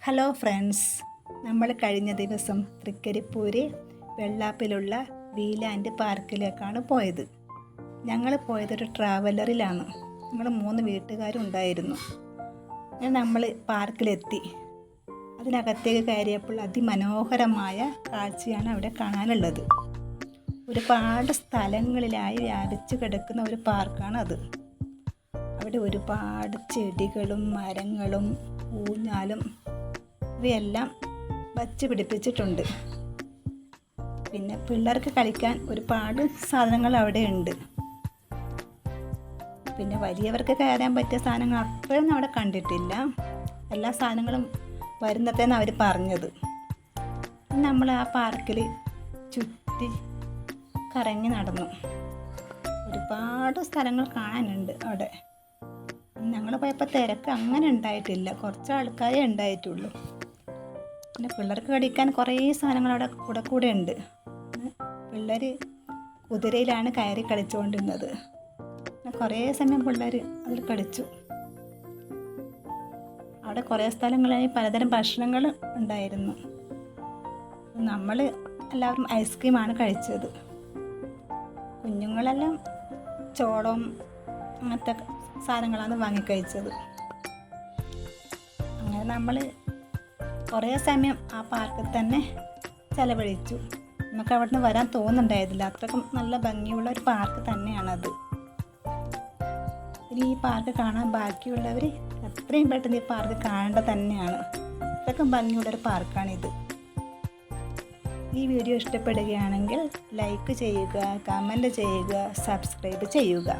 Hello friends, നമ്മൾ കഴിഞ്ഞ ദിവസം തൃക്കരിപ്പൂര് വെള്ളാപ്പിലുള്ള വീലാൻഡ് പാർക്കിലേക്കാണ് പോയത്. ഞങ്ങൾ പോയതൊരു ട്രാവലറിലാണ്. ഞങ്ങൾ 3 വീട്ടുകാരുണ്ടായിരുന്നു. അങ്ങനെ നമ്മൾ പാർക്കിലെത്തി. അതിനകത്തേക്ക് കയറിയപ്പോൾ അതിമനോഹരമായ കാഴ്ചയാണ് അവിടെ കാണാനുള്ളത്. ഒരുപാട് സ്ഥലങ്ങളിലായി വ്യാപിച്ച് കിടക്കുന്ന ഒരു പാർക്കാണത്. അവിടെ ഒരുപാട് ചെടികളും മരങ്ങളും ഊഞ്ഞാലും ഇവയെല്ലാം വച്ച് പിടിപ്പിച്ചിട്ടുണ്ട്. പിന്നെ പിള്ളേർക്ക് കളിക്കാൻ ഒരുപാട് സാധനങ്ങൾ അവിടെ ഉണ്ട്. പിന്നെ വലിയവർക്ക് കയറാൻ പറ്റിയ സാധനങ്ങൾ അത്രയൊന്നും അവിടെ കണ്ടിട്ടില്ല. എല്ലാ സാധനങ്ങളും വരുന്നതെന്ന് അവർ പറഞ്ഞത്. നമ്മൾ ആ പാർക്കിൽ ചുറ്റി കറങ്ങി നടന്നു. ഒരുപാട് സ്ഥലങ്ങൾ കാണാനുണ്ട് അവിടെ. ഞങ്ങൾ പോയപ്പോൾ തിരക്ക് അങ്ങനെ ഉണ്ടായിട്ടില്ല, കുറച്ച് ആൾക്കാരേ ഉണ്ടായിട്ടുള്ളൂ. പിന്നെ പിള്ളേർക്ക് കളിക്കാൻ കുറേ സാധനങ്ങൾ അവിടെ കൂടെ ഉണ്ട്. പിള്ളേർ കുതിരയിലാണ് കയറി കളിച്ചുകൊണ്ടിരുന്നത്. കുറേ സമയം പിള്ളേർ അതിൽ കളിച്ചു. അവിടെ കുറേ സ്ഥലങ്ങളിൽ പലതരം ഭക്ഷണങ്ങൾ ഉണ്ടായിരുന്നു. നമ്മൾ എല്ലാവരും ഐസ്ക്രീമാണ് കഴിച്ചത്. കുഞ്ഞുങ്ങളെല്ലാം ചോളം അങ്ങനത്തെ സാധനങ്ങളാണ് വാങ്ങിക്കഴിച്ചത്. അങ്ങനെ നമ്മൾ കുറേ സമയം ആ പാർക്കിൽ തന്നെ ചിലവഴിച്ചു. നമുക്ക് അവിടെ നിന്ന് വരാൻ തോന്നുന്നുണ്ടായിരുന്നില്ല, അത്രയ്ക്കും നല്ല ഭംഗിയുള്ള ഒരു പാർക്ക് തന്നെയാണത്. ഇനി ഈ പാർക്ക് കാണാൻ ബാക്കിയുള്ളവർ എത്രയും പെട്ടെന്ന് ഈ പാർക്ക് കാണേണ്ടത് തന്നെയാണ്. അത്രയ്ക്കും ഭംഗിയുള്ളൊരു പാർക്കാണിത്. ഈ വീഡിയോ ഇഷ്ടപ്പെടുകയാണെങ്കിൽ ലൈക്ക് ചെയ്യുക, കമൻറ്റ് ചെയ്യുക, സബ്സ്ക്രൈബ് ചെയ്യുക.